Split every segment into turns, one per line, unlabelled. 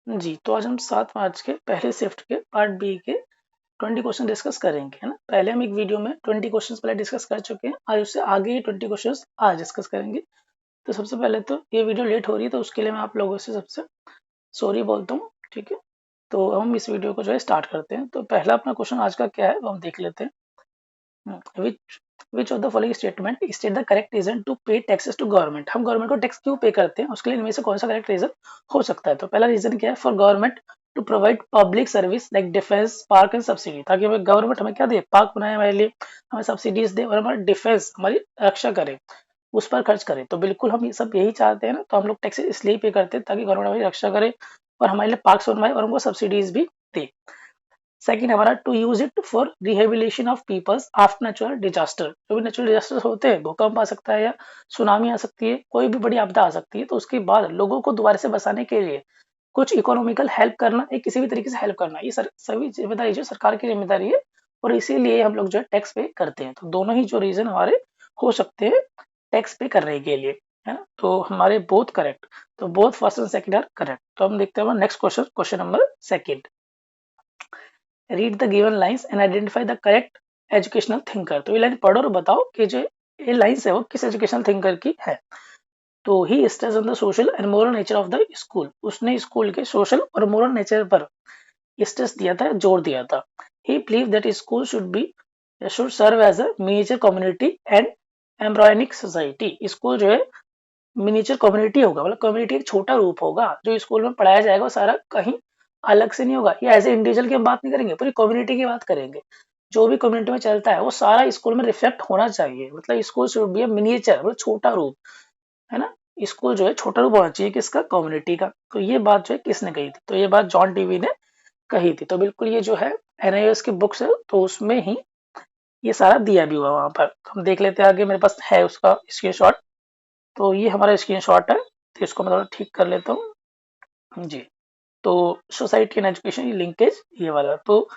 जी, तो आज हम 7 मार्च के पहले शिफ्ट के पार्ट बी के 20 क्वेश्चन डिस्कस करेंगे, है ना? पहले हम एक वीडियो में 20 क्वेश्चंस पहले डिस्कस कर चुके हैं, आज उससे आगे ही 20 क्वेश्चंस आज डिस्कस करेंगे। तो सबसे पहले तो ये वीडियो लेट हो रही है, तो उसके लिए मैं आप लोगों से सबसे सॉरी बोलता हूँ, ठीक है? तो हम इस वीडियो को जो है स्टार्ट करते हैं। तो पहला अपना क्वेश्चन आज का क्या है, वो हम देख लेते हैं। Which of the following statement state the correct reason to pay taxes to government. हम गवर्नमेंट को टैक्स क्यों पे करते हैं, उसके लिए इनमें से कौन सा करेक्ट रीजन हो सकता है? तो पहला रीजन क्या है, for government to provide public service like defence park and subsidy, ताकि हमें गवर्नमेंट हमें क्या दे, पार्क बनाए हमारे लिए, हमें सब्सिडीज दे और हमारा डिफेंस हमारी रक्षा करे, उस पर खर्च करे। तो बिल्कुल हम ये सब यही चाहते हैं ना, तो हम लोग टैक्सेस इसलिए पे करते हैं ताकि गवर्नमेंट हमारी रक्षा करे और हमारे लिए पार्क बनवाए और हमको सब्सिडीज भी दे। सेकंड हमारा to use it for rehabilitation of peoples after natural disaster. जो भी नेचुरल डिजास्टर होते हैं, भूकंप आ सकता है या सुनामी आ सकती है, कोई भी बड़ी आपदा आ सकती है, तो उसके बाद लोगों को दोबारा से बसाने के लिए कुछ इकोनॉमिकल हेल्प करना, एक किसी भी तरीके से हेल्प करना, ये सभी जिम्मेदारी जो सरकार की जिम्मेदारी है और इसीलिए हम लोग जो है टैक्स पे करते हैं। तो दोनों ही जो रीजन हमारे हो सकते हैं टैक्स पे करने के लिए, है ना? तो हमारे बोथ करेक्ट, तो both first and second are correct. तो हम देखते हैं next question, question number second. Read the given lines and identify the correct educational thinker. तो ये लाइन पढ़ो और बताओ कि जो ये लाइंस है वो किस एजुकेशनल थिंकर की है। तो he stress on the social and moral nature of the school. उसने स्कूल के सोशल और मोरल नेचर पर स्ट्रेस दिया था, जोर दिया था। He believe that school should serve as a miniature community and embryonic society. School जो है मिनिएचर कम्युनिटी होगा, मतलब कम्युनिटी एक छोटा रूप होगा, जो स्कूल में पढ़ाया जाएगा वो सारा कहीं अलग से नहीं होगा। ये एज ए इंडिविजुअल की हम बात नहीं करेंगे, पूरी कम्युनिटी की बात करेंगे। जो भी कम्युनिटी में चलता है वो सारा स्कूल में रिफ्लेक्ट होना चाहिए। मतलब स्कूल शुड बी मिनिएचर, मतलब छोटा रूप, है ना? स्कूल जो है छोटा रूप होना चाहिए किसका, कम्युनिटी का। तो ये बात जो है किसने कही थी, तो ये बात जॉन डीवी ने कही थी। तो बिल्कुल ये जो है एनआईओएस की बुक्स है, तो उसमें ही ये सारा दिया भी हुआ वहां पर। तो हम देख लेते हैं आगे, मेरे पास है उसका स्क्रीनशॉट। तो ये हमारा स्क्रीनशॉट है, तो इसको मैं थोड़ा ठीक कर लेता हूँ जी। तो सोसाइटी एंड एजुकेशन लिंकेज ये वाला। तो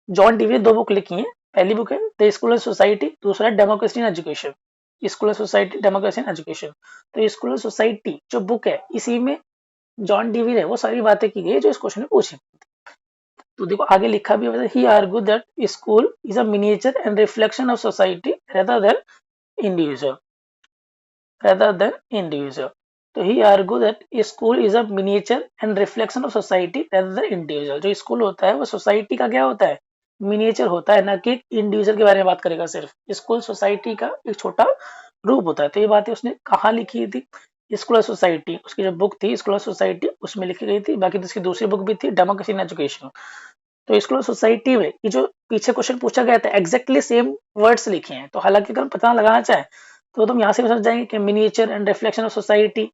जॉन डीवी ने 2 बुक लिखी हैं। पहली बुक है द स्कूल एंड सोसाइटी, दूसरा है democracy and education. School and society, democracy and education. तो स्कूल एंड सोसाइटी जो बुक है, इसी में जॉन डीवी ने वो सारी बातें की गई है जो इस क्वेश्चन में पूछी। तो देखो आगे लिखा भी है, he argue that school is a miniature and reflection of society rather than individual rather than individual. तो he argue that school is a miniature and reflection of society rather than individual। जो school होता है वो society का क्या होता है, miniature होता है, ना कि इंडिविजुअल के बारे में बात करेगा। सिर्फ स्कूल सोसाइटी का एक छोटा रूप होता है। तो ये बातें उसने कहाँ लिखी थी, स्कूल ऑफ सोसाइटी, उसकी जो बुक थी स्कूल ऑफ सोसाइटी उसमें लिखी गई थी। बाकी तो उसकी दूसरी बुक भी थी, डेमोक्रेसी इन एजुकेशन। तो स्कूल ऑफ सोसाइटी में ये जो पीछे क्वेश्चन पूछा गया था, एग्जैक्टली सेम वर्ड्स लिखे हैं। तो हालांकि अगर हम पता लगाना चाहें तो तुम यहाँ से भी समझ जाएंगे कि miniature and reflection of society,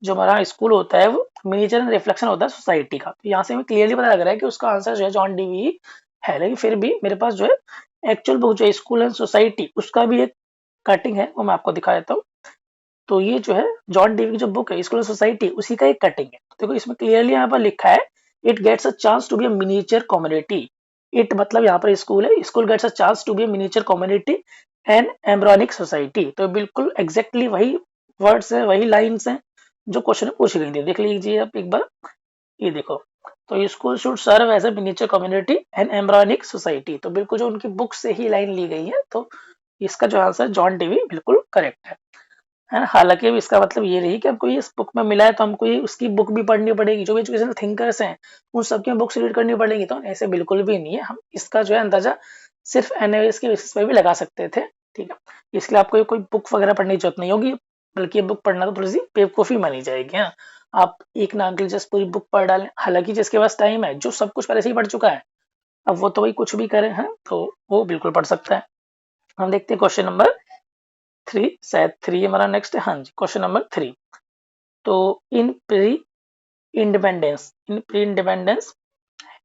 जो हमारा स्कूल होता है वो मिनिएचर एंड रिफ्लेक्शन होता है सोसाइटी का। तो यहाँ से हमें क्लियरली पता लग रहा है कि उसका आंसर जो है जॉन डीवी है। लेकिन फिर भी मेरे पास जो है एक्चुअल बुक जो है स्कूल एंड सोसाइटी, उसका भी एक कटिंग है, वो मैं आपको दिखा देता हूँ। तो ये जो है जॉन डीवी की जो बुक है स्कूल एंड सोसाइटी, उसी का एक कटिंग है। देखो इसमें क्लियरली यहाँ पर लिखा है, it gets a chance to be a miniature community. It मतलब यहाँ पर स्कूल है, school gets a chance to be a miniature community and embryonic society. तो बिल्कुल एग्जैक्टली वही वर्ड्स है, वही लाइन्स हैं जो क्वेश्चन में पूछी गई थी। देख लीजिए आप एक बार, ये देखो। तो school should serve as a miniature community and embryonic society. तो बिल्कुल जो उनकी बुक से ही लाइन ली गई है। तो इसका जो आंसर जॉन डीवी बिल्कुल करेक्ट है ना? हालांकि अब इसका मतलब ये नहीं कि हमको ये इस बुक में मिला है तो हमको ये उसकी बुक भी पढ़नी पड़ेगी। जो भी एजुकेशनल थिंकर्स हैं उन सबकी बुक्स रीड करनी पड़ेगी, तो ऐसे बिल्कुल भी नहीं है। हम इसका जो है अंदाजा सिर्फ एनएस के बेसिस पे भी लगा सकते थे, ठीक है? इसके लिए आपको कोई बुक वगैरह पढ़ने की जरूरत नहीं होगी, बल्कि ये बुक पढ़ना तो थोड़ी सी बेवकूफ़ी मानी जाएगी। हाँ, आप एक नाम के लिए जस्ट पूरी बुक पढ़ डालें, हालांकि जिसके पास टाइम है, जो सब कुछ पहले से ही पढ़ चुका है, अब वो तो भाई कुछ भी करे हैं, तो वो बिल्कुल पढ़ सकता है। हम देखते हैं क्वेश्चन नंबर 3, शायद 3 हमारा नेक्स्ट है। हाँ जी, क्वेश्चन नंबर 3। तो इन pre independence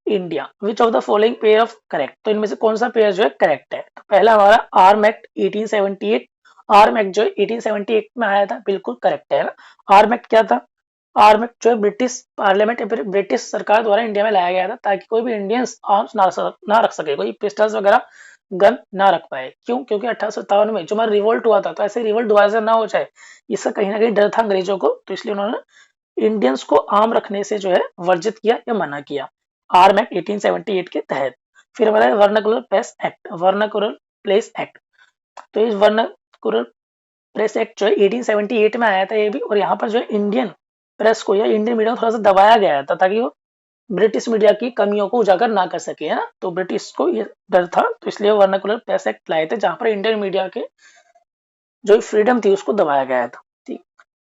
India which of the following pair of correct. तो इनमें से कौन सा पेयर जो है करेक्ट है? तो पहला हमारा आर्म एक्ट 1878। आर्म एक्ट जो है 1878 में आया था, बिल्कुल करेक्ट है ना? आर्म एक्ट क्या था? आर्म एक्ट जो है ब्रिटिश पार्लियामेंट या फिर ब्रिटिश सरकार द्वारा इंडिया में लाया गया था, ताकि कोई भी इंडियंस आर्म्स ना रख सके, कोई पिस्टल्स वगैरह गन ना रख पाए। क्यों? क्योंकि 1857 में जो हमारा रिवोल्ट हुआ था, तो ऐसे रिवोल्ट दोबारा से ना हो जाए, इसका कहीं ना कहीं डर था अंग्रेजों को, तो इसलिए उन्होंने इंडियंस को आम रखने से जो है वर्जित किया या मना किया, आर्म एक्ट 1878 के तहत। फिर हमारा vernacular press act, vernacular place act. तो इस वर्नाकुलर प्रेस एक्ट जो है 1878 में आया था ये भी, और यहाँ पर जो है इंडियन प्रेस को या इंडियन मीडिया को थोड़ा सा दबाया गया था ताकि वो ब्रिटिश मीडिया की कमियों को उजागर ना कर सके, है ना। तो ब्रिटिश को ये डर था, तो इसलिए वर्नाकुलर प्रेस एक्ट लाए थे जहां पर इंडियन मीडिया के जो फ्रीडम थी उसको दबाया गया था। ठीक,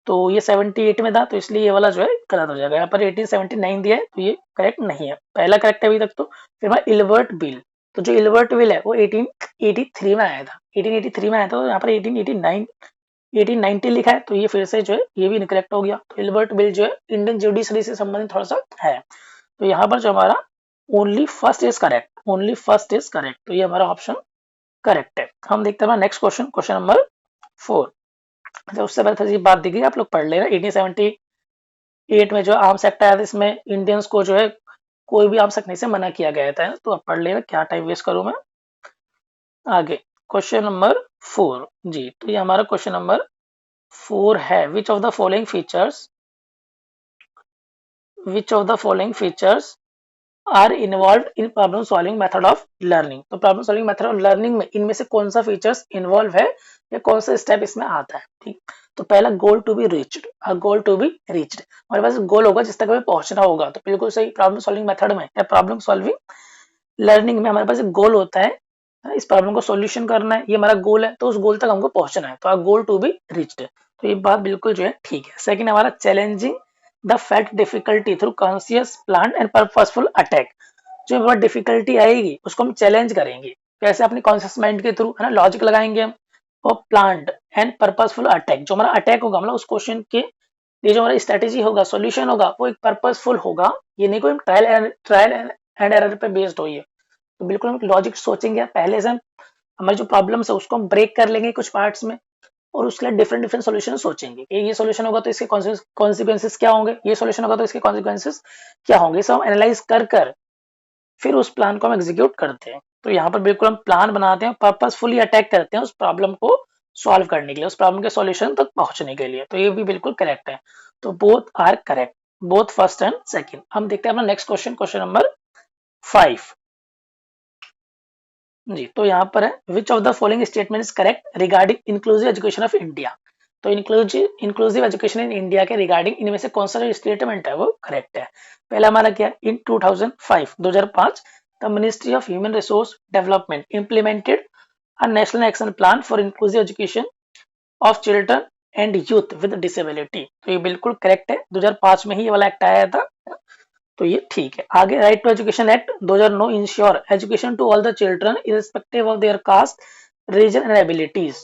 तो ये 78 में था, तो इसलिए ये वाला जो है गलत हो जाएगा। यहाँ पर 1879 दिया है तो ये करेक्ट नहीं है, पहला करेक्ट है अभी तक। तो फिर हमारा इल्बर्ट बिल, तो जो इल्बर्ट बिल है वो 1883 में आया था, 1883 में आया था, तो यहाँ पर 1889 1890 लिखा है, तो ये फिर से जो है ये भी इनकरेक्ट हो गया। तो इल्बर्ट बिल जो है इंडियन जुडिशरी से संबंधित थोड़ा सा है, तो यहाँ पर जो हमारा only first is correct, only first is correct, तो ये हमारा ऑप्शन करेक्ट है। हम देखते हैं नेक्स्ट क्वेश्चन, क्वेश्चन नंबर 4। अच्छा, उससे पहले थोड़ी सी बात देखिए, आप लोग पढ़ लेना। 1878 में जो आर्म्स एक्ट आया था, इसमें इंडियंस को जो है कोई भी आर्म्स रखने से मना किया गया था, तो आप पढ़ लेना, क्या टाइम वेस्ट करूं मैं। आगे क्वेश्चन नंबर 4 जी, तो ये हमारा क्वेश्चन नंबर 4 है, which of the following features, which of the following features are involve in problem solving method of learning. तो problem solving method of learning में इनमें से कौन सा फीचर्स इन्वॉल्व है या कौन सा स्टेप इसमें आता है। ठीक, तो पहला goal to be reached, goal to be reached, हमारे पास गोल होगा जिस तक हमें पहुंचना होगा, तो बिल्कुल सही। प्रॉब्लम सॉल्विंग मेथड में या प्रॉब्लम सॉल्विंग लर्निंग में हमारे पास एक गोल होता है, इस प्रॉब्लम को सॉल्यूशन करना है, ये हमारा गोल है, तो उस गोल तक हमको पहुंचना है, तो गोल टू बी रीच्ड, तो ये बात बिल्कुल जो है ठीक है। सेकंड हमारा challenging the fact difficulty through conscious plan and purposeful attack, जो बहुत डिफिकल्टी आएगी उसको हम चैलेंज करेंगे, कैसे, अपने कॉन्शियस माइंड के थ्रू, है ना, लॉजिक लगाएंगे हम, और प्लान्ड एंड पर्पसफुल अटैक, जो हमारा अटैक होगा मतलब उस क्वेश्चन के ये जो हमारा स्ट्रेटेजी होगा, सॉल्यूशन होगा, वो एक पर्पसफुल होगा, ये नहीं कोई ट्रायल एंड एरर पे बेस्ड हो। ये तो बिल्कुल हम लॉजिक सोचेंगे, पहले से हम हमारी जो प्रॉब्लम्स है उसको हम ब्रेक कर लेंगे कुछ पार्ट्स में, और उसके लिए डिफरेंट डिफरेंट सॉल्यूशन सोचेंगे कि ये सॉल्यूशन होगा तो इसके कॉन्सिक्वेंसेस क्या होंगे, ये सॉल्यूशन होगा तो इसके कॉन्सिक्वेंसेस क्या होंगे, सब हम एनालाइज कर कर फिर उस प्लान को हम एग्जीक्यूट करते हैं। तो यहाँ पर बिल्कुल हम प्लान बनाते हैं, पर्पसफुली अटैक करते हैं उस प्रॉब्लम को सॉल्व करने के लिए, उस प्रॉब्लम के सॉल्यूशन तक पहुंचने के लिए, तो ये भी बिल्कुल करेक्ट है। तो both are correct, both first and second. हम देखते हैं अपना नेक्स्ट क्वेश्चन, क्वेश्चन नंबर 5 जी, तो यहाँ पर है, which of the following statement is correct regarding inclusive education of India. तो इंक्लूसिव एजुकेशन इन इंडिया के रिगार्डिंग इनमें से कौन सा जो स्टेटमेंट है वो करेक्ट है। पहला हमारा क्या, इन 2005 the ministry of human resource development implemented a national action plan for inclusive education of children and youth with disability, तो ये बिल्कुल करेक्ट है, 2005 में ही ये वाला एक्ट आया था, तो ये ठीक है। आगे right to education act 2009 ensure education to all the children irrespective of their caste, region and abilities.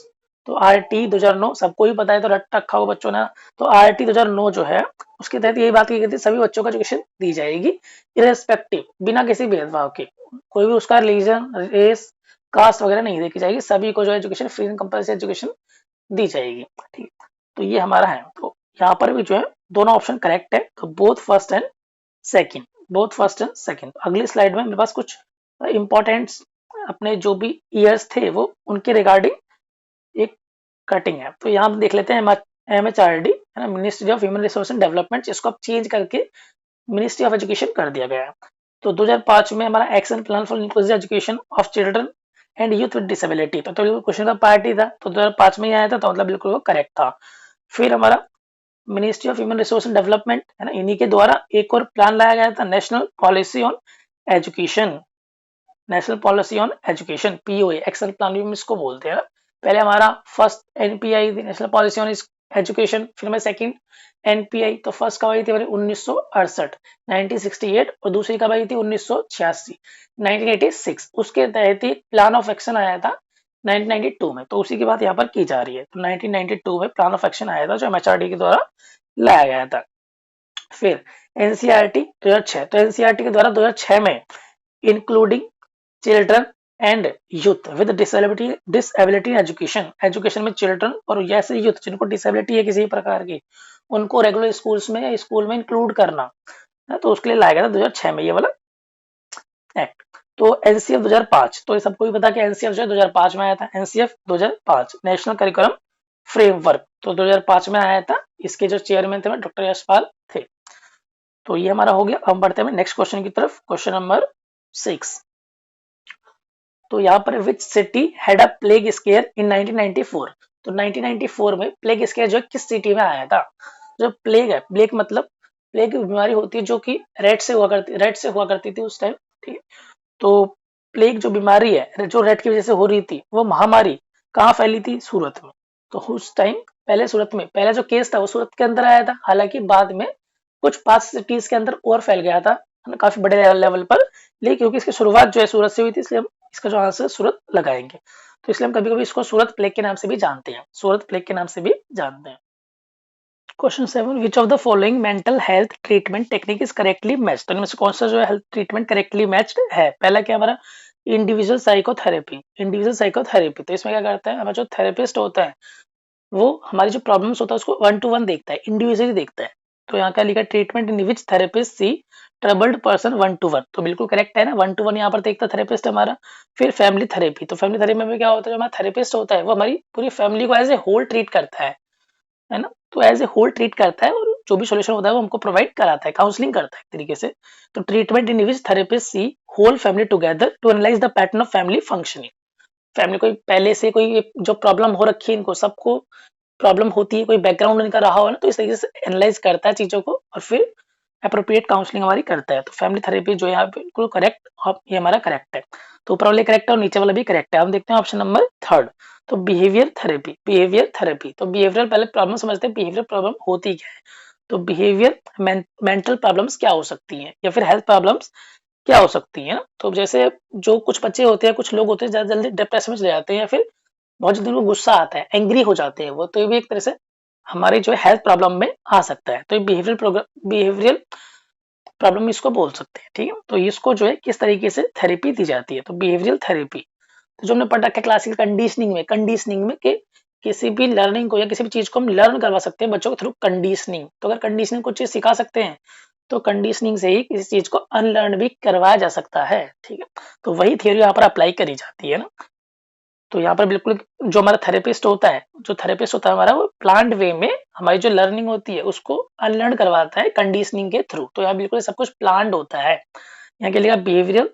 तो आरटी 2009 सबको ही पता है, तो रट रखा हो बच्चों ने। तो आरटी 2009 जो है उसके तहत यही बात की गई थी, सभी बच्चों को एजुकेशन दी जाएगी इररिस्पेक्टिव, बिना किसी भेदभाव के, कोई भी उसका रीजन, रेस, कास्ट वगैरह नहीं देखी जाएगी, सभी को जो education free and compulsory education दी जाएगी। ठीक, तो ये हमारा है, तो यहाँ पर भी जो है दोनों ऑप्शन करेक्ट है, तो both first and second, both first and second. अगली स्लाइड में मेरे पास कुछ इंपॉर्टेंट अपने जो भी ईयर्स थे वो उनके रिगार्डिंग एक कटिंग है, तो यहाँ देख लेते हैं MHRD, है ना, ministry of human resource and development, इसको अब चेंज करके मिनिस्ट्री ऑफ एजुकेशन कर दिया गया है। तो 2005 में हमारा action plan for inclusive education of children and youth with disability, तो क्वेश्चन का पार्ट ही था, तो 2005 में ही आया था, तो मतलब बिल्कुल वो करेक्ट था। फिर हमारा ministry of human resource and development, है ना, इन्हीं के द्वारा एक और प्लान लाया गया था, national policy on education, national policy on education, POA, action plan भी हम इसको बोलते हैं। पहले हमारा फर्स्ट NPI थी, नेशनल पॉलिसी ऑन एजुकेशन, फिर हमारे सेकंड NPI, तो फर्स्ट कब आई थी हमारी 1968 1968, और दूसरी कब आई थी 1986 1986, उसके तहत ही प्लान ऑफ एक्शन आया था 1992 में, तो उसी की बात यहाँ पर की जा रही है। तो 1992 में प्लान ऑफ एक्शन आया था जो MHRD के द्वारा लाया गया था। फिर NCERT 2006, तो NCERT के द्वारा 2006 में including children and youth with disability education, education में चिल्ड्रन और जैसे यूथ जिनको डिसेबिलिटी है किसी प्रकार की, उनको रेगुलर स्कूल्स में या स्कूल में इंक्लूड करना, तो उसके लिए लाया गया था 2006 में ये वाला एक्ट। तो NCF 2005, तो ये सबको भी पता कि NCF जो है 2005 में आया था, NCF 2005 नेशनल करिकुलम फ्रेमवर्क, तो 2005 में आया था। इसके जो चेयरमैन थे डॉक्टर यशपाल थे। तो ये हमारा हो गया। अब बढ़ते हैं नेक्स्ट क्वेश्चन की तरफ, क्वेश्चन नंबर 6। तो यहाँ पर which city had a plague scare in 1994। तो 1994 में प्लेग स्केयर जो किस सिटी में आया था? जो प्लेग है, प्लेग मतलब प्लेग की बीमारी होती है जो कि रेड से हुआ करती थी उस टाइम, ठीक है। तो प्लेग जो बीमारी है जो रेड की वजह से हो रही थी, वो महामारी कहाँ फैली थी? सूरत में। तो उस टाइम पहले सूरत में पहला जो केस था वो सूरत के अंदर आया था, हालांकि बाद में कुछ 5 सिटीज के अंदर और फैल गया था, है ना, काफी बड़े लेवल पर। लेकिन क्योंकि इसकी शुरुआत जो है सूरत से हुई थी, इसलिए हम इसका जो आंसर सूरत लगाएंगे। तो इसलिए हम कभी कभी इसको सूरत प्लेग के नाम से भी जानते हैं, सूरत प्लेग के नाम से भी जानते हैं। Question 7, which of the following mental health treatment technique is correctly matched. तो इनमें से कौन सा जो है हेल्थ ट्रीटमेंट करेक्टली मैच्ड है? पहला क्या हमारा? Individual psychotherapy. इंडिविजुअल साइकोथेरेपी, तो इसमें क्या करता है, हमारा जो थेरेपिस्ट होता है वो हमारी जो प्रॉब्लम्स होता है उसको 1 to 1 देखता है, इंडिविजुअली देखता है। तो यहाँ क्या लिखा? Treatment in which therapist see troubled person 1 to 1। तो बिल्कुल करेक्ट है ना, 1 to 1 यहाँ पर देखता है थेरेपिस्ट हमारा। फिर फैमिली थेरेपी, तो फैमिली थेरेपी में क्या होता है, जो हमारा थेरेपिस्ट होता है वो हमारी पूरी फैमिली को एज ए होल ट्रीट करता है ना। तो एज ए होल ट्रीट करता है और जो भी सोल्यूशन होता है वो हमको प्रोवाइड कराता है, काउंसलिंग करता है एक तरीके से। तो treatment in which therapist see whole family together to analyse the pattern of family functioning. Family को पहले से कोई जो प्रॉब्लम हो रखी है, इनको सबको प्रॉब्लम होती है, कोई बैकग्राउंड इनका रहा हो ना, तो इस तरीके से एनालाइज करता है चीजों को और फिर अप्रोप्रिएट काउंसलिंग हमारी करता है। तो फैमिली थेरेपी जो है यहाँ बिल्कुल करेक्ट, ये हमारा करेक्ट है। तो ऊपर वाले करेक्ट है और नीचे वाला भी करेक्ट है। हम देखते हैं ऑप्शन नंबर 3। तो बिहेवियर थेरेपी, बिहेवियर थेरेपी, तो बिहेवियर पहले प्रॉब्लम समझते हैं, बिहेवियर प्रॉब्लम होती क्या है। तो बिहेवियर मेंटल प्रॉब्लम्स क्या हो सकती हैं या फिर हेल्थ प्रॉब्लम्स क्या हो सकती है ना। तो जैसे जो कुछ बच्चे होते हैं, कुछ लोग होते हैं ज्यादा जल्दी डिप्रेशन में चले जाते हैं या फिर बहुत जल्दी उनको गुस्सा आता है, एंग्री हो जाते हैं वो, तो ये भी एक तरह से हमारी जो है हेल्थ प्रॉब्लम में आ सकता है। तो ये बिहेवियरल प्रॉब्लम इसको बोल सकते हैं, ठीक है। तो इसको जो है किस तरीके से थेरेपी दी जाती है? तो बिहेवियरल थेरेपी, तो जो हमने पढ़ रखा है क्लासिकल कंडीशनिंग में कि किसी भी लर्निंग को या किसी भी चीज को हम लर्न करवा सकते हैं बच्चों को थ्रू कंडीशनिंग। तो अगर कंडीशनिंग कुछ चीज सिखा सकते हैं तो कंडीशनिंग से ही किसी चीज को अनलर्न भी करवाया जा सकता है, ठीक है। तो वही थ्योरी यहाँ पर अप्लाई करी जाती है ना। तो यहाँ पर बिल्कुल जो हमारा थेरेपिस्ट होता है, हमारा वो प्लांट वे में हमारी जो लर्निंग होती है उसको अनलर्न करवाता है कंडीशनिंग के थ्रू। तो यहाँ बिल्कुल सब कुछ प्लान्ड होता है। यहाँ के लिए behavioural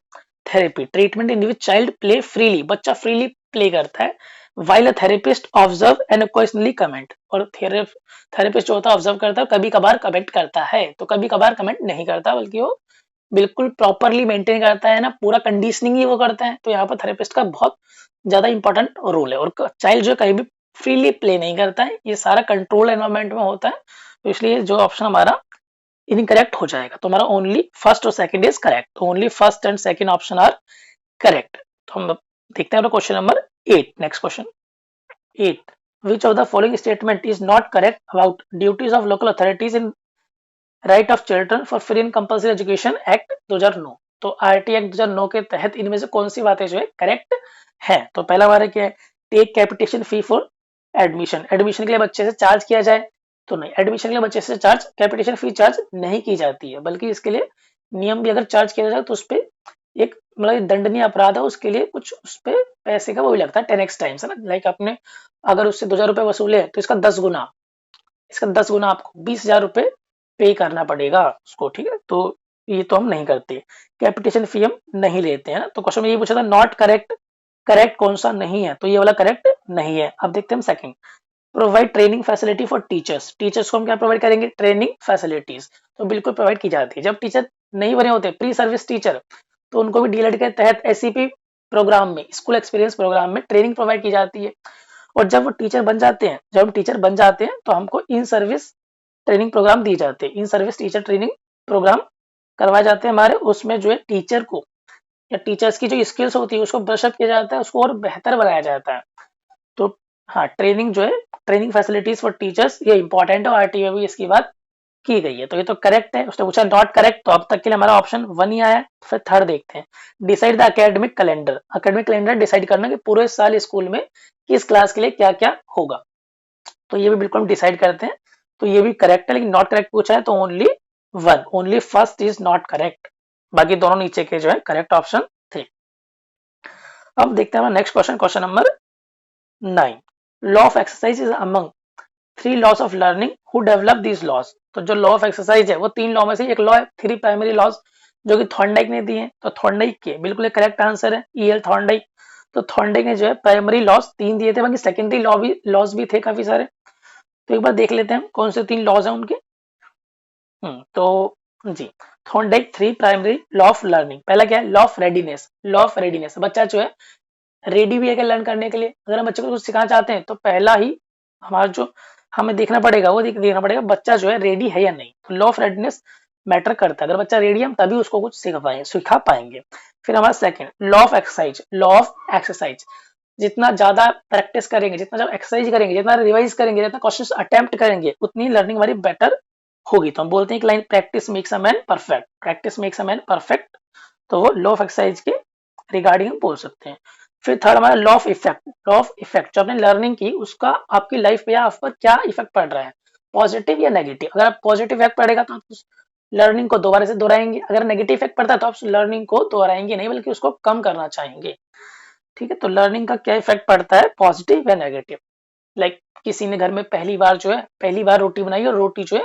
therapy, treatment in which child play freely, बच्चा फ्रीली प्ले करता है, while a therapist observe and occasionally comment, और थेरेपिस्ट जो होता है ऑब्जर्व करता है, कभी कभार कमेंट करता है। तो कभी कभार कमेंट नहीं करता बल्कि वो बिल्कुल प्रॉपरली मेंटेन करता है ना, पूरा कंडीशनिंग ही वो करता है। तो यहाँ पर थेरेपिस्ट का बहुत ज्यादा इंपॉर्टेंट रोल है। और चाइल्ड जो कहीं भी फ्रीली प्ले नहीं करता है, ये सारा कंट्रोल एनवायरमेंट में होता है। तो इसलिए जो ऑप्शन हमारा इनकरेक्ट हो जाएगा। तो हमारा ओनली फर्स्ट और सेकंड इज करेक्ट। तो only first and second option are correct. तो हम देखते हैं question number 8। Next question 8, which of the following statement is not correct about duties of local authorities in right of children for free and compulsory education act 2009। तो RT act 2009 के तहत इनमें से कौन सी बातें जो है करेक्ट है? तो पहला हमारा क्या है? Take capitation fee for admission, admission के लिए बच्चे से चार्ज किया जाए। तो नहीं, एडमिशन के लिए बच्चे से चार्ज कैपिटेशन फी चार्ज नहीं की जाती है, बल्कि इसके लिए नियम भी अगर चार्ज किया जाए तो उस पर एक मतलब दंडनीय अपराध है, उसके लिए कुछ उस पर पैसे का वो भी लगता है 10x टाइम्स, है ना। लाइक आपने अगर उससे 2000 रुपए वसूले तो इसका 10 गुना, आपको 20,000 रुपए पे करना पड़ेगा उसको, ठीक है। तो ये तो हम नहीं करते, कैपिटेशन फी हम नहीं लेते हैं ना। तो क्वेश्चन में ये पूछा था नॉट करेक्ट, करेक्ट कौन सा नहीं है? तो ये वाला करेक्ट नहीं है। अब देखते हैं हम second, provide training facility for teachers, teachers को हम क्या प्रोवाइड करेंगे? Training facilities. तो बिल्कुल प्रोवाइड की जाती है। जब टीचर नहीं बने होते प्री सर्विस टीचर, तो उनको भी डीएलएड के तहत एससीपी प्रोग्राम में, स्कूल एक्सपीरियंस प्रोग्राम में ट्रेनिंग प्रोवाइड की जाती है। और जब वो टीचर बन जाते हैं, तो हमको इन सर्विस ट्रेनिंग प्रोग्राम दिए जाते हैं, in service teacher training program करवाए जाते हैं हमारे। उसमें जो है टीचर को या टीचर्स की जो स्किल्स होती है उसको ब्रश अप किया जाता है, उसको और बेहतर बनाया जाता है। तो हाँ, ट्रेनिंग जो है, ट्रेनिंग फैसिलिटीज फॉर टीचर्स, ये इंपॉर्टेंट है, आरटी में भी इसकी बात की गई है। तो ये तो करेक्ट है। उसने पूछा नॉट करेक्ट, तो अब तक के लिए हमारा ऑप्शन 1 ही आया है। फिर थर्ड देखते हैं, decide the academic calendar, academic calendar decide करना कि पूरे साल स्कूल में किस क्लास के लिए क्या क्या होगा। तो ये भी बिल्कुल हम डिसाइड करते हैं। तो ये भी करेक्ट है, लेकिन नॉट करेक्ट पूछा है तो only 1, only first is not correct, बाकी दोनों नीचे के जो है करेक्ट ऑप्शन थे। अब देखते हैं next question, question number 9, law of exercise is among 3 loss of learning who develop this loss. तो जो लॉ ऑफ एक्सरसाइज है वो 3 लॉ में से एक लॉ है, 3 प्राइमरी लॉस जो कि थॉर्नडाइक ने दिए हैं। तो थॉर्नडाइक के बिल्कुल एक करेक्ट आंसर है ईएल थॉर्नडाइक। तो थॉर्नडाइक ने जो है प्राइमरी लॉस 3 दिए थे, बाकी सेकेंडरी लॉस भी थे काफी सारे। तो एक बार देख लेते हैं कौन से 3 लॉज हैं उनके। तो जी, Thorndike 3 primary law of learning. पहला क्या है, law of readiness. Law of readiness, बच्चा जो है रेडी भी है लर्न करने के लिए। अगर हम बच्चे को कुछ सिखाना चाहते हैं तो पहला ही हमारा जो हमें देखना पड़ेगा वो देखना पड़ेगा बच्चा जो है रेडी है या नहीं। तो लॉ ऑफ रेडीनेस मैटर करता है, अगर बच्चा रेडी है हम तभी उसको कुछ सिखा पाएंगे। फिर हमारा second law of exercise. Law of exercise, जितना ज्यादा प्रैक्टिस करेंगे, जितना ज्यादा एक्सरसाइज करेंगे, जितना रिवाइज करेंगे, जितना क्वेश्चन अटेम्प्ट करेंगे, उतनी लर्निंग हमारी बेटर होगी। तो हम बोलते हैं कि line practice makes a man perfect. Practice makes a man perfect, तो वो लॉ ऑफ एक्सरसाइज के रिगार्डिंग हम बोल सकते हैं। फिर थर्ड हमारा law of effect. Law of effect, जो आपने लर्निंग की उसका आपकी लाइफ पे या आप पर क्या इफेक्ट पड़ रहा है, पॉजिटिव या नेगेटिव। अगर आप पॉजिटिव इफेक्ट पड़ेगा तो आप उस लर्निंग को दोबारा से दोहराएंगे, अगर नेगेटिव इफेक्ट पड़ता है तो आप उस लर्निंग को दोहराएंगे नहीं बल्कि उसको कम करना चाहेंगे। ठीक है, तो लर्निंग का क्या इफेक्ट पड़ता है, पॉजिटिव या नेगेटिव। लाइक किसी ने घर में पहली बार रोटी बनाई और रोटी जो है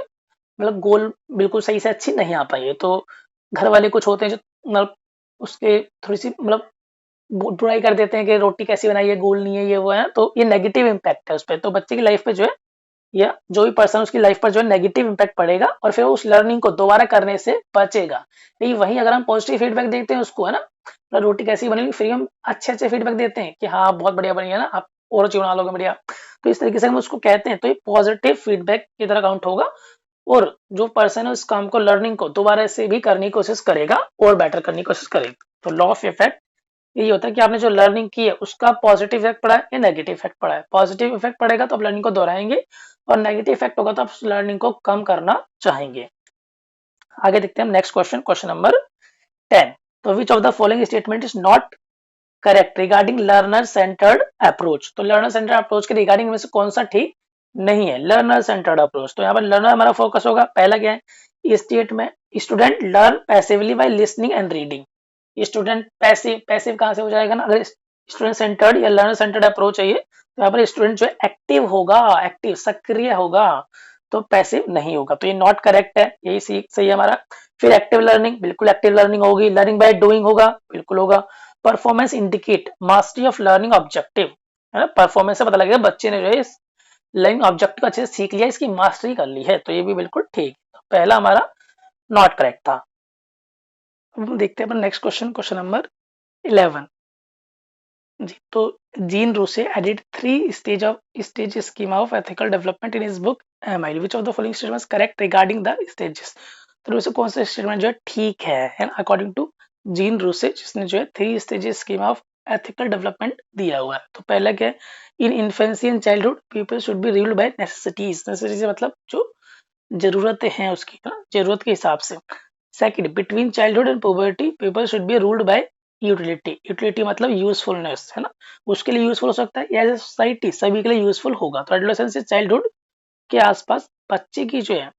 मतलब गोल बिल्कुल सही से अच्छी नहीं आ पाई है, तो घर वाले कुछ होते हैं जो मतलब उसके थोड़ी सी मतलब बुराई कर देते हैं कि रोटी कैसी बनाई है, गोल नहीं है, ये वो है। तो ये नेगेटिव इम्पैक्ट है उस पर। तो बच्चे की लाइफ पे जो है या जो भी पर्सन उसकी लाइफ पर जो है नेगेटिव इम्पैक्ट पड़ेगा और फिर उस लर्निंग को दोबारा करने से बचेगा। लेकिन वहीं अगर हम पॉजिटिव फीडबैक देते हैं उसको, है ना, तो रोटी कैसी बनी, फिर हम अच्छे अच्छे फीडबैक देते हैं कि हाँ बहुत बढ़िया बनी है ना, आप और अच्छी बना लोगे बढ़िया। तो इस तरीके से हम उसको कहते हैं, तो ये पॉजिटिव फीडबैक की तरह काउंट होगा। और जो पर्सन है उस काम को लर्निंग को दोबारा से भी करने की कोशिश करेगा और बेटर करने की कोशिश करेगा। तो लॉ ऑफ इफेक्ट यही होता है कि आपने जो लर्निंग की है उसका पॉजिटिव इफेक्ट पड़ा है या नेगेटिव इफेक्ट पड़ा है। पॉजिटिव इफेक्ट पड़ेगा तो आप लर्निंग को दोहराएंगे और नेगेटिव इफेक्ट होगा तो आप लर्निंग को कम करना चाहेंगे। आगे देखते हैं हम नेक्स्ट क्वेश्चन, क्वेश्चन नंबर 10। तो which of the following statement is not correct regarding learner centred approach. तो लर्नर सेंटर्ड अप्रोच के रिगार्डिंग में से कौन सा ठीक नहीं है, लर्नर सेंटर्ड अप्रोच। तो यहाँ पर लर्नर हमारा फोकस होगा। पहला क्या है, स्टेट में student learn passively by listening and reading. Student passive, passive कहाँ से हो जाएगा ना, अगर स्टूडेंट सेंटर्ड या लर्नर सेंटर्ड अप्रोच है ये, तो यहाँ पर स्टूडेंट जो है एक्टिव होगा, एक्टिव सक्रिय होगा, तो पैसिव नहीं होगा। तो ये नॉट करेक्ट है, यही सही है हमारा। फिर एक्टिव लर्निंग, बिल्कुल एक्टिव लर्निंग होगी। लर्निंग बाय डूइंग होगा, बिल्कुल होगा। Performance indicate mastery of learning objective, है ना, परफॉर्मेंस से पता लगेगा बच्चे ने जो है इस लर्निंग ऑब्जेक्ट को अच्छे से सीख लिया, इसकी मास्टरी कर ली है। तो ये भी बिल्कुल ठीक, पहला हमारा नॉट करेक्ट था। अब हम देखते हैं अपन नेक्स्ट क्वेश्चन, क्वेश्चन नंबर 11 जी। तो Jean Rousseau edit 3 stage schema of ethical development in his book Emile. Which of the following statements correct regarding the stages. तो रूसे कौन सा स्टेटमेंट जो है ठीक है ना, अकॉर्डिंग टू जीन रूसे, जिसने जो है 3 stages schema of ethical development दिया हुआ है। तो पहला क्या है, in infancy and childhood people should be ruled by necessities. Necessities मतलब जो जरूरतें हैं उसकी, जरूरत के हिसाब से। Second, between childhood and puberty people should be ruled by utility. Utility मतलब यूजफुलनेस, है ना, उसके लिए यूजफुल हो सकता है, एज ए सोसाइटी सभी के लिए यूजफुल होगा। तो एडोलेसेंस से चाइल्डहुड के आसपास बच्चे की जो है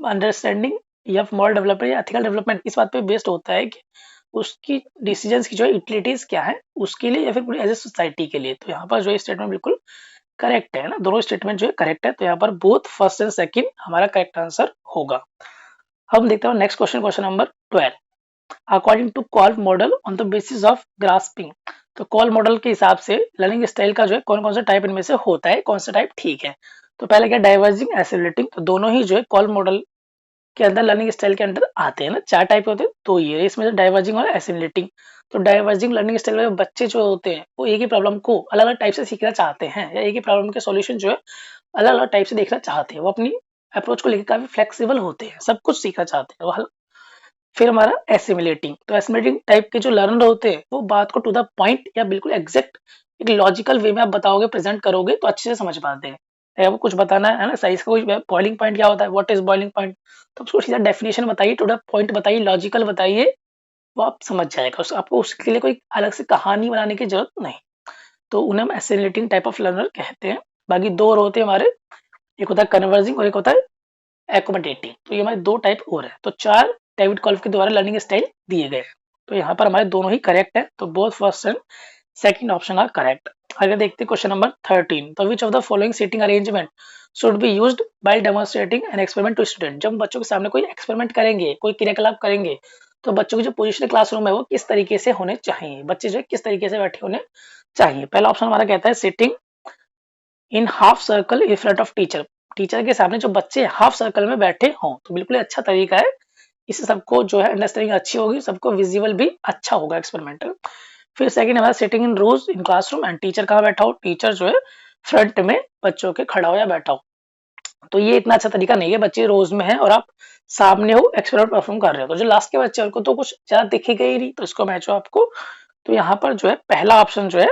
अंडरस्टैंडिंग या मॉरल डेवलपमेंट या एथिकल डेवलपमेंट इस बात पे बेस्ड होता है कि उसकी डिसीजंस की जो है यूटिलिटीज क्या है उसके लिए या फिर पूरी एज ए सोसाइटी के लिए। तो यहाँ पर जो है स्टेटमेंट बिल्कुल करेक्ट है ना, दोनों स्टेटमेंट जो है करेक्ट है। तो यहाँ पर बोथ फर्स्ट एंड सेकंड हमारा करेक्ट आंसर होगा। हम देखते हैं next question, question number 12। According to Kolb model on the basis of grasping. तो कॉल मॉडल के हिसाब से लर्निंग स्टाइल का जो है कौन कौन सा टाइप इनमें से होता है, कौन सा टाइप ठीक है। तो पहले क्या, डाइवर्जिंग एसिमुलेटिंग। तो दोनों ही जो है कॉल मॉडल के अंदर लर्निंग स्टाइल के अंदर आते हैं ना, 4 टाइप होते हैं। तो ये इसमें डाइवर्जिंग और एसिमुलेटिंग। तो डाइवर्जिंग लर्निंग स्टाइल में बच्चे जो होते हैं वो एक ही प्रॉब्लम को अलग अलग टाइप से सीखना चाहते हैं, या एक ही प्रॉब्लम के सॉल्यूशन जो है अलग अलग टाइप से देखना चाहते हैं। वो अपनी अप्रोच को लेकर काफी फ्लेक्सिबल होते हैं, सब कुछ सीखना चाहते हैं वो। फिर हमारा एसिमुलेटिंग। तो एसिमुलेटिंग टाइप के जो लर्नर होते हैं वो बात को टू द पॉइंट या बिल्कुल एग्जैक्ट एक लॉजिकल वे में आप बताओगे, प्रेजेंट करोगे तो अच्छे से समझ पाते हैं। आपको कुछ बताना है ना, साइज का कोई बॉइलिंग पॉइंट क्या होता है, व्हाट इज बॉइलिंग पॉइंट, तो उसको सीधा डेफिनेशन बताइए, टू द पॉइंट बताइए, लॉजिकल बताइए, वो आप समझ जाएगा। आपको उसके लिए कोई अलग से कहानी बनाने की जरूरत नहीं। तो उन्हें हम एसिमुलेटिंग टाइप ऑफ लर्नर कहते हैं। बाकी 2 और होते हैं हमारे, एक होता है कन्वर्जिंग और एक होता है एकोमोडेटिंग। तो ये हमारे 2 टाइप और है। तो 4 डेविड कॉल्फ के द्वारा लर्निंग स्टाइल दिए गए हैं। तो यहाँ पर हमारे दोनों ही करेक्ट है। तो both first and second option are correct. आगे देखते हैं क्वेश्चन नंबर 13। तो which of the following seating arrangement should be used by demonstrating an experiment to student. जब बच्चों के सामने कोई एक्सपेरिमेंट करेंगे, कोई क्रियाकलाप करेंगे, तो बच्चों की जो पोजीशन क्लासरूम है वो किस तरीके से होने चाहिए, बच्चे जो है किस तरीके से बैठे होने चाहिए। पहला ऑप्शन हमारा कहता है sitting in half circle in front of teacher. Teacher के सामने जो बच्चे हाफ सर्कल में बैठे हों, तो बिल्कुल अच्छा तरीका है, इससे सबको जो है अंडरस्टैंडिंग अच्छी होगी, सबको विजिबल भी अच्छा होगा एक्सपेरिमेंटल। फिर सेकंड हमारा sitting in rows in classroom and teacher कहाँ बैठा हो, टीचर जो है फ्रंट में बच्चों के खड़ा हो या बैठा हो। तो ये इतना अच्छा तरीका नहीं है, बच्चे रोज में है और आप सामने हो एक्सपेरिमेंट परफॉर्म कर रहे हो, तो जो लास्ट के बच्चे उनको तो कुछ ज्यादा दिखेगा ही नहीं, तो इसको मैच हो आपको। तो यहाँ पर जो है पहला ऑप्शन जो है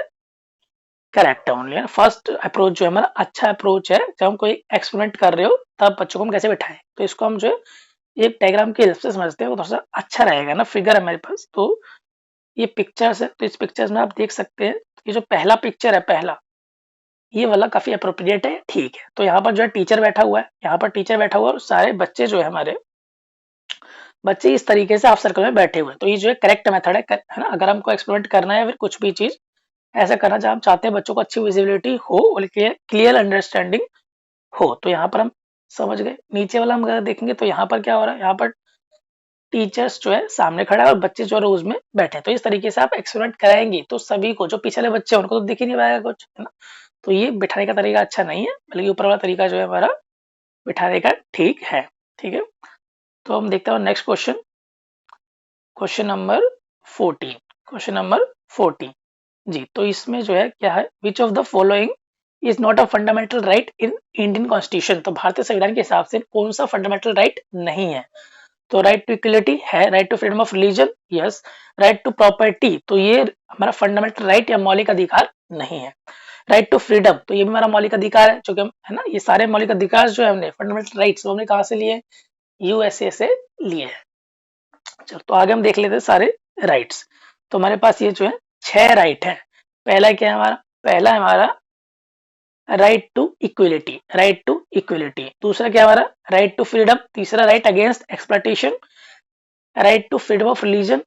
करेक्ट है ओनली। फर्स्ट अप्रोच जो है हमारा अच्छा अप्रोच है, जब हम कोई एक्सपेरिमेंट कर रहे हो तब बच्चों को हम कैसे बैठाएं, तो इसको हम जो है एक डायग्राम की हेल्प से समझते हैं, वो थोड़ा सा अच्छा रहेगा ना। फिगर है हमारे पास, तो ये पिक्चर्स है, तो इस पिक्चर्स में आप देख सकते हैं ये जो पहला पिक्चर है, पहला ये वाला काफी अप्रोप्रिएट है, ठीक है। तो यहाँ पर जो है टीचर बैठा हुआ है, यहाँ पर टीचर बैठा हुआ है और सारे बच्चे जो है हमारे बच्चे इस तरीके से हाफ सर्कल में बैठे हुए हैं। तो ये जो है करेक्ट मेथड है ना। अगर हमको एक्सपेरिमेंट करना है या फिर कुछ भी चीज ऐसा करना जहाँ हम चाहते हैं बच्चों को अच्छी विजिबिलिटी हो और क्लियर अंडरस्टैंडिंग हो, तो यहाँ पर हम समझ गए। नीचे वाला हम अगर देखेंगे तो यहाँ पर क्या हो रहा है, यहाँ पर टीचर्स जो है सामने खड़ा है और बच्चे जो है रोज में बैठे हैं। तो इस तरीके से आप एक्सपेरिमेंट कराएंगे तो सभी को, जो पिछले बच्चे हैं उनको तो दिख ही नहीं पाएगा कुछ, है ना। तो ये बिठाने का तरीका अच्छा नहीं है, बल्कि ऊपर वाला तरीका जो है हमारा बिठाने का ठीक है, ठीक है। तो हम देखते हैं next question, question number 14। Question number 14 जी, तो इसमें जो है क्या है, which of the following is not a fundamental right in Indian constitution. तो भारतीय संविधान के हिसाब से कौन सा फंडामेंटल राइट नहीं है। तो राइट टू इक्वलिटी है, right to freedom of religion yes, right to property, तो ये हमारा फंडामेंटल राइट या मौलिक अधिकार नहीं है। राइट टू फ्रीडम, तो ये भी हमारा मौलिक अधिकार है, जो कि है ना, ये सारे मौलिक अधिकार जो है हमने फंडामेंटल राइट्स हमने कहाँ से लिए, यूएसए से लिए हैं। चलो तो आगे हम देख लेते हैं सारे राइट्स। तो हमारे पास ये जो है 6 राइट है। पहला क्या है हमारा, पहला है हमारा right to equality, right to equality. दूसरा क्या हमारा राइट टू फ्रीडम। तीसरा right against exploitation, right to freedom of religion.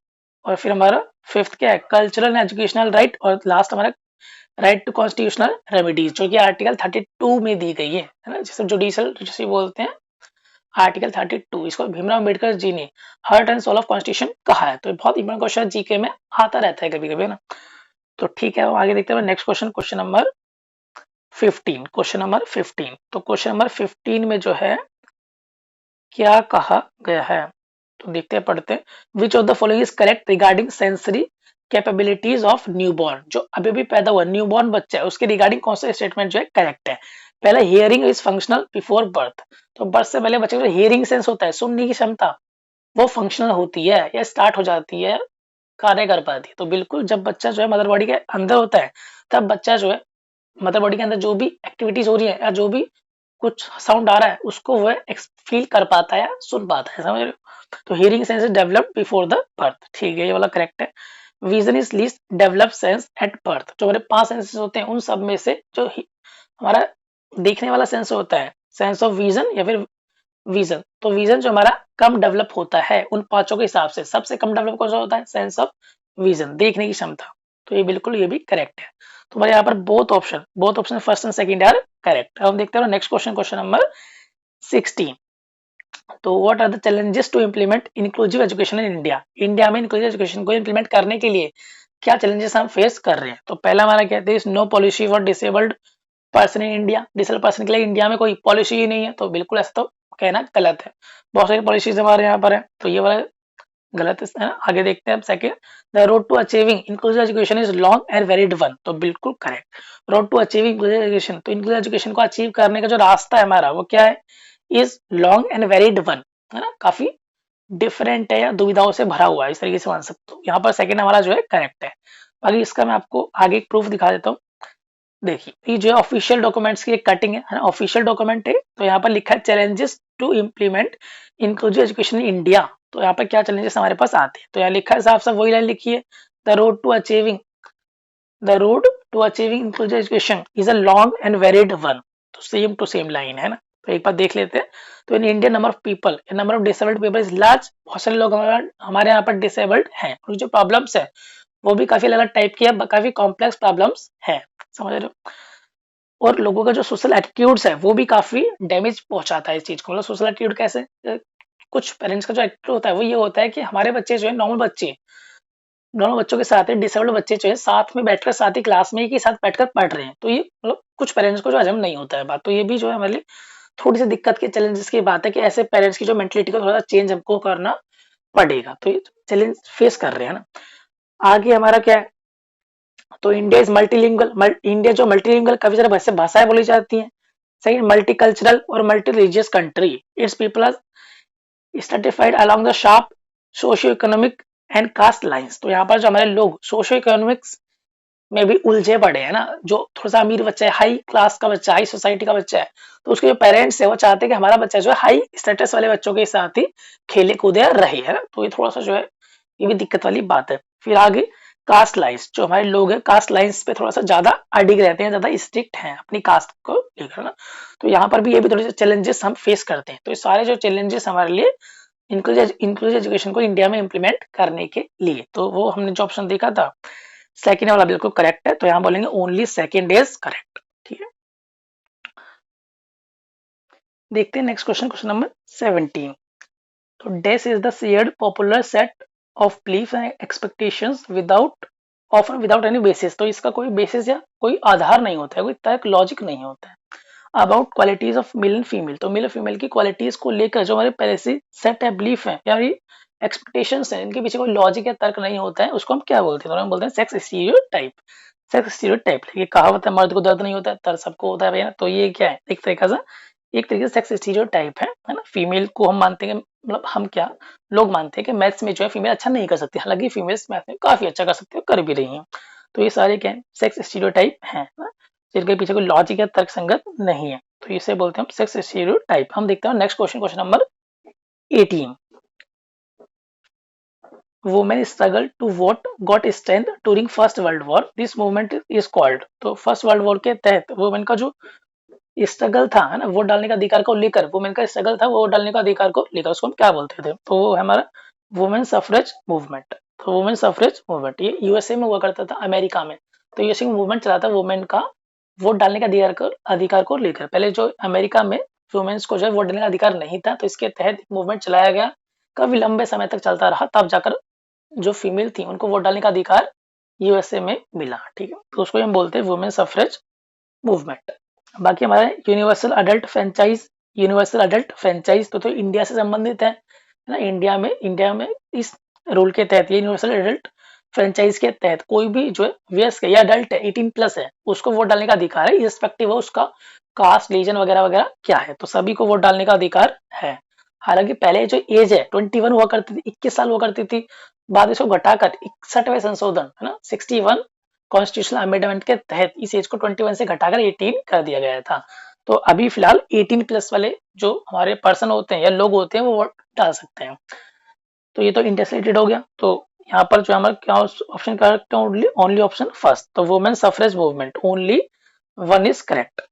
और फिर हमारा फिफ्थ क्या है, कल्चरल एंड एजुकेशनल राइट। और लास्ट हमारा राइट टू कॉन्स्टिट्यूशनल रेमेडीज, जो कि आर्टिकल 32 में दी गई है ना, जिसे जुडिशियल रजिस्ट्री बोलते हैं। आर्टिकल 32, इसको भीमराव अम्बेडकर जी ने heart and soul of constitution कहा है। तो बहुत इंपॉर्टेंट क्वेश्चन जीके में आता रहता है कभी कभी ना। तो ठीक है, हम आगे देखते हैं next question, question number 15। Question number 15, तो क्वेश्चन नंबर 15 में जो है क्या कहा गया है, तो देखते हैं पढ़ते हैं। Which of the following is correct regarding sensory capabilities of newborn. जो अभी भी पैदा हुआ न्यूबॉर्न बच्चा है उसके रिगार्डिंग कौन सा स्टेटमेंट जो है करेक्ट है। पहला, hearing is functional before birth. तो बर्थ से पहले बच्चे को हियरिंग सेंस होता है, सुनने की क्षमता, वो फंक्शनल होती है या स्टार्ट हो जाती है, कार्य कर पाती है। तो बिल्कुल जब बच्चा जो है मदर बॉडी के अंदर होता है, तब बच्चा जो है मदर बॉडी के अंदर जो भी एक्टिविटीज हो रही है या जो भी कुछ साउंड आ रहा है उसको वह फील कर पाता है या सुन पाता है, समझ रहे हो। तो hearing sense is developed before the birth, ठीक है, ये वाला करेक्ट है। Vision is least develop sense at birth. जो हमारे 5 सेंसेस होते हैं उन सब में से जो हमारा देखने वाला सेंस होता है, सेंस ऑफ विजन या फिर विजन, तो विजन जो हमारा कम डेवलप होता है उन पांचों के हिसाब से, सबसे कम डेवलप कौन सा होता है, सेंस ऑफ विजन, देखने की क्षमता। तो ये बिल्कुल ये भी करेक्ट है। तो हमारे यहाँ पर both option first and second are correct. अब हम देखते हैं नेक्स्ट क्वेश्चन, क्वेश्चन नंबर 16। तो what are the challenges to implement inclusive education in India. India में इंक्लूसिव एजुकेशन को इम्प्लीमेंट करने के लिए क्या चैलेंजेस हम फेस कर रहे हैं। तो पहला हमारा कहते हैं no policy for disabled person in India. Disabled person के लिए इंडिया में कोई पॉलिसी ही नहीं है, तो बिल्कुल ऐसा तो कहना गलत है। बहुत सारी पॉलिसीज हमारे यहाँ पर है, तो ये वाला गलत है ना। आगे देखते हैं second, the road to achieving inclusive education is long and varied one. तो बिल्कुल correct, road to achieving inclusive education, तो इंक्लूसिव एजुकेशन को अचीव करने का जो रास्ता है हमारा वो क्या है, is long and varied one, है ना, काफी डिफरेंट है या दुविधाओं से भरा हुआ है, इस तरीके से मान सकते हो। यहाँ पर सेकंड हमारा जो है करेक्ट है। बाकी इसका मैं आपको आगे एक प्रूफ दिखा देता हूँ। देखिए ये जो ऑफिशियल डॉक्यूमेंट्स की एक कटिंग है ना, ऑफिशियल डॉक्यूमेंट है। तो यहाँ पर लिखा है challenges to implement inclusive education in India. तो यहाँ पर क्या चैलेंजेस हमारे पास आते हैं, तो यहाँ लिखा है साफ साफ वही लाइन लिखी है, the road to achieving inclusive education is a long and varied one. तो सेम टू सेम लाइन है ना। तो एक बार देख लेते हैं। तो in India number of people, number of disabled people is large. बहुत सारे लोग हमारे यहाँ पर डिसेबल्ड हैं, उनकी जो प्रॉब्लम्स है वो भी काफी अलग टाइप की है, काफी कॉम्प्लेक्स प्रॉब्लम्स है, समझ रहे हो। और लोगों का जो सोशल एटीट्यूड्स है वो भी काफी डैमेज पहुंचाता है इस चीज को। मतलब सोशल एटीट्यूड कैसे, कुछ पेरेंट्स का जो एटीट्यूड होता है वो ये होता है कि हमारे बच्चे जो है नॉर्मल बच्चों के साथ है, डिसेबल्ड बच्चे जो है साथ में बैठकर साथ ही क्लास में एक ही साथ बैठकर पढ़ रहे हैं, तो ये मतलब कुछ पेरेंट्स को जो हजम नहीं होता है बात, तो ये भी जो है हमारे लिए थोड़ी सी दिक्कत के चैलेंजेस की बात है कि ऐसे पेरेंट्स की जो मेंटलिटी को थोड़ा चेंज हमको करना पड़ेगा, तो ये चैलेंज फेस कर रहे हैं ना। आगे हमारा क्या है, तो इंडिया इज मल्टीलिंगुअल, इंडिया जो मल्टीलिंगुअल काफी सारी भाषाएं बोली जाती हैं। सेकंड, मल्टीकल्चरल और multi religious country, it's people are stratified along the sharp socio economic and caste lines. तो यहाँ पर जो हमारे लोग सोशियो इकोनॉमिक्स में भी उलझे पड़े हैं ना, जो थोड़ा सा अमीर बच्चा है, हाई क्लास का बच्चा, हाई सोसाइटी का बच्चा है, तो उसके जो पेरेंट्स है वो चाहते हैं कि हमारा बच्चा जो है हाई स्टेटस वाले बच्चों के साथ ही खेले कूदे रहे, है ना, तो ये थोड़ा सा जो है ये भी दिक्कत वाली बात है। फिर आगे कास्ट लाइंस, जो हमारे लोग हैं कास्ट लाइंस पे थोड़ा सा ज्यादा अडिग रहते हैं, ज्यादा स्ट्रिक्ट हैं अपनी कास्ट को लेकर ना, तो यहाँ पर भी ये भी थोड़े से चैलेंजेस हम फेस करते हैं। तो ये सारे जो चैलेंजेस हमारे लिए इंक्लूसिव एजुकेशन को इंडिया में इम्प्लीमेंट करने के लिए, तो वो हमने जो ऑप्शन देखा था सेकंड वाला बिल्कुल करेक्ट है, तो यहाँ बोलेंगे ओनली सेकंड इज करेक्ट, ठीक है। देखते हैं नेक्स्ट क्वेश्चन, क्वेश्चन नंबर 17। तो this is the shared popular set of belief and expectations without often without any basis, तो इसका कोई बेसिस या कोई आधार नहीं होता है, कोई तर्क लॉजिक नहीं होता है। About qualities of male and female, तो मेल और फीमेल की क्वालिटीज को लेकर जो हमारे पहले से सेट है बिलीफ है या एक्सपेक्टेशंस है, इनके पीछे कोई लॉजिक या तर्क नहीं होता है, उसको हम क्या बोलते हैं, तो हम बोलते हैं सेक्स स्टीरियोटाइप। सेक्स स्टीरियोटाइप, ये कहावत है मर्द को दर्द नहीं होता है दर्द सबको होता है भैया, तो ये क्या है एक तरीका से सेक्स स्टीरियोटाइप है ना। फीमेल को हम मानते हैं मतलब हम क्या लोग मानते हैं कि मैथ्स में जो है फीमेल अच्छा नहीं कर सकती, हालांकि फीमेल्स मैथ में काफी अच्छा कर सकती है, कर भी रही हैं। तो ये सारे क्या है सेक्स स्टीरियोटाइप है ना, जिनके पीछे कोई लॉजिक या तर्क संगत नहीं है, तो इसे बोलते हैं हम सेक्स स्टीरियोटाइप। हम देखते हैं next question, question number 18। Women struggle to vote got strength during first world war, this movement is called. तो फर्स्ट वर्ल्ड वॉर के तहत वुमेन का जो स्ट्रगल था है ना वोट डालने का अधिकार को लेकर, वुमेन का स्ट्रगल था वोट डालने का अधिकार को लेकर, उसको हम क्या बोलते थे, तो वो है हमारा वुमेन सफरेज मूवमेंट। तो वुमेन सफरेज मूवमेंट ये यूएसए में हुआ करता था, अमेरिका में, तो यूएसए में मूवमेंट चला था वुमेन का वोट डालने का अधिकार को लेकर। पहले जो अमेरिका में वुमेन्स को जो है वोट डालने का अधिकार नहीं था, तो इसके तहत मूवमेंट चलाया गया, काफी लंबे समय तक चलता रहा, तब जाकर जो फीमेल थी उनको वोट डालने का अधिकार यूएसए में मिला, ठीक है, तो उसको हम बोलते हैं वुमेन सफरेज मूवमेंट। बाकी हमारा यूनिवर्सल अडल्ट फ्रेंचाइज तो इंडिया से संबंधित है ना। इंडिया में इस रूल के तहत यूनिवर्सल अडल्ट फ्रेंचाइज के तहत कोई भी जो है वयस्क या अडल्ट है 18 प्लस है उसको वोट डालने का अधिकार है, इरेस्पेक्टिव है उसका कास्ट रिलीजन वगैरह वगैरह क्या है, तो सभी को वोट डालने का अधिकार है। हालांकि पहले जो एज है 21 हुआ करती थी, 21 साल हुआ करती थी, बाद में इसको घटाकर 61वें संशोधन है ना 61 कॉन्स्टिट्यूशनल अमेंडमेंट के तहत इस एज को 21 से घटाकर 18 कर दिया गया था। तो अभी फिलहाल 18 प्लस वाले जो हमारे पर्सन होते हैं या लोग होते हैं वो वोट डाल सकते हैं। तो ये तो इंडिया से रिलेटेड हो गया, तो यहाँ पर जो हमारा क्या ऑप्शन करेक्ट है, ओनली ऑप्शन फर्स्ट, तो women suffrage movement only one is correct.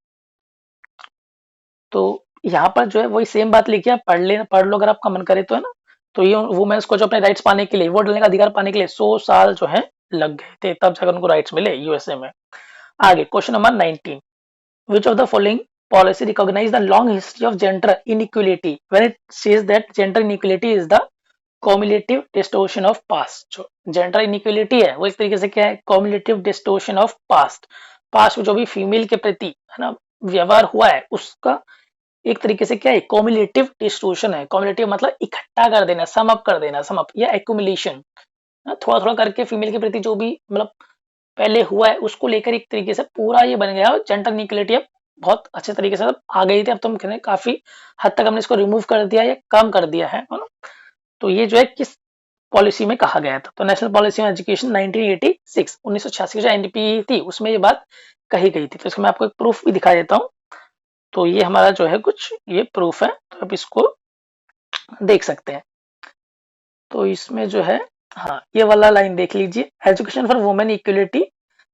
तो यहाँ पर जो है वही सेम बात लिखी है, पढ़ लो अगर आपका मन करे तो, है ना। तो ये वुमेन्स को जो अपने राइट्स पाने के लिए वोट डालने का अधिकार पाने के लिए 100 साल जो है लग गए थे, तब जाकर उनको राइट्स मिले यूएसए में। आगे question number 19। Which of the following policy recognize the long history of gender inequality when it says that gender inequality is the cumulative distortion of past। जो जेंडर इनइक्वलिटी है वो एक तरीके से क्या है cumulative distortion of पास्ट में जो भी फीमेल के प्रति है ना व्यवहार हुआ है उसका एक तरीके से क्या है cumulative distortion है। cumulative मतलब इकट्ठा कर देना, सम अप कर देना, सम अप या accumulation, थोड़ा थोड़ा करके फीमेल के प्रति जो भी मतलब पहले हुआ है उसको लेकर एक तरीके से पूरा ये बन गया जेंडर इनइक्वलिटी अब बहुत अच्छे तरीके से आ गई थी। अब तो हम कहते काफी हद तक हमने इसको रिमूव कर दिया या कम कर दिया है ना। तो ये जो है किस पॉलिसी में कहा गया था, तो नेशनल पॉलिसी ऑन एजुकेशन 1986 1986 जो एनडीपी थी उसमें ये बात कही गई थी। तो इसको मैं आपको एक प्रूफ भी दिखा देता हूँ। तो ये हमारा जो है कुछ ये प्रूफ है, तो आप इसको देख सकते हैं। तो इसमें जो है हाँ ये वाला लाइन देख लीजिए, एजुकेशन फॉर वुमेन इक्वलिटी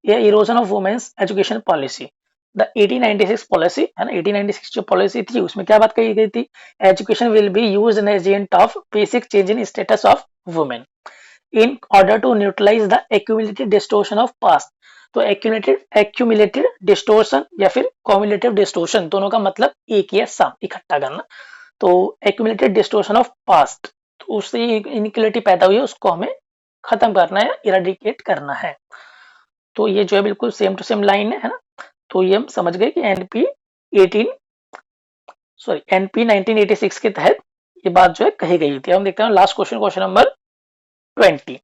या erosion of women's education policy the 1896 policy है ना। 1896 जो पॉलिसी थी उसमें क्या बात कही गई थी, education will be used an agent of basic change in status of women. In order to neutralize the accumulated distortion of past. तो एक्यूमुलेटेड डिस्टोर्शन या फिर कॉम्युलेटिव डिस्टोर्शन दोनों का मतलब एक ही है, सम इकट्ठा करना। तो एक्यूमुलेटेड डिस्टोर्शन ऑफ पास्ट, तो उससे इनइक्वालिटी पैदा हुई है, उसको हमें खत्म करना है, इरेडिकेट करना है। तो ये जो है बिल्कुल सेम टू सेम लाइन है ना। तो ये हम समझ गए कि एनपी 1986 के तहत ये बात जो है कही गई थी। हम देखते हैं last question, question number 20।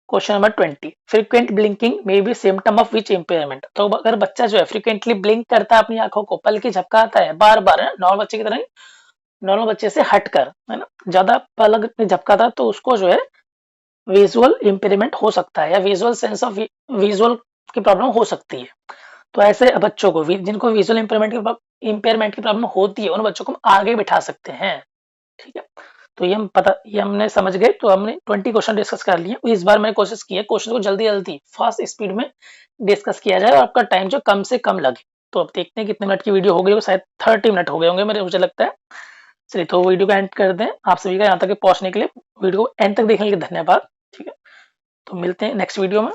Question number 20, frequent blinking may be symptom of which impairment. तो अगर बच्चा जो है फ्रीक्वेंटली ब्लिंक करता है अपनी आंखों को, पल की झपकाता है बार बार, है नॉर्मल बच्चे की तरह, नॉर्मल बच्चे से हटकर, है ना, ज्यादा पलक में झपकाता है, तो उसको जो है विजुअल इंपेयरमेंट हो सकता है, या विजुअल सेंस ऑफ विजुअल की प्रॉब्लम हो सकती है। तो ऐसे बच्चों को जिनको विजुअल इंपेयरमेंट की प्रॉब्लम होती है, उन बच्चों को हम आगे बिठा सकते हैं। ठीक है, तो ये हमने समझ गए। तो हमने 20 क्वेश्चन डिस्कस कर लिए। इस बार मैंने कोशिश की है क्वेश्चन को जल्दी जल्दी फास्ट स्पीड में डिस्कस किया जाए और आपका टाइम जो कम से कम लगे। तो अब देखते हैं कितने मिनट की वीडियो हो गई, शायद 30 मिनट हो गए होंगे मेरे, मुझे लगता है। चलिए, तो वीडियो को एंड कर दें। आप सभी का यहाँ तक पहुंचने के लिए, वीडियो को एंड तक देखने के लिए धन्यवाद। ठीक है, तो मिलते हैं नेक्स्ट वीडियो में।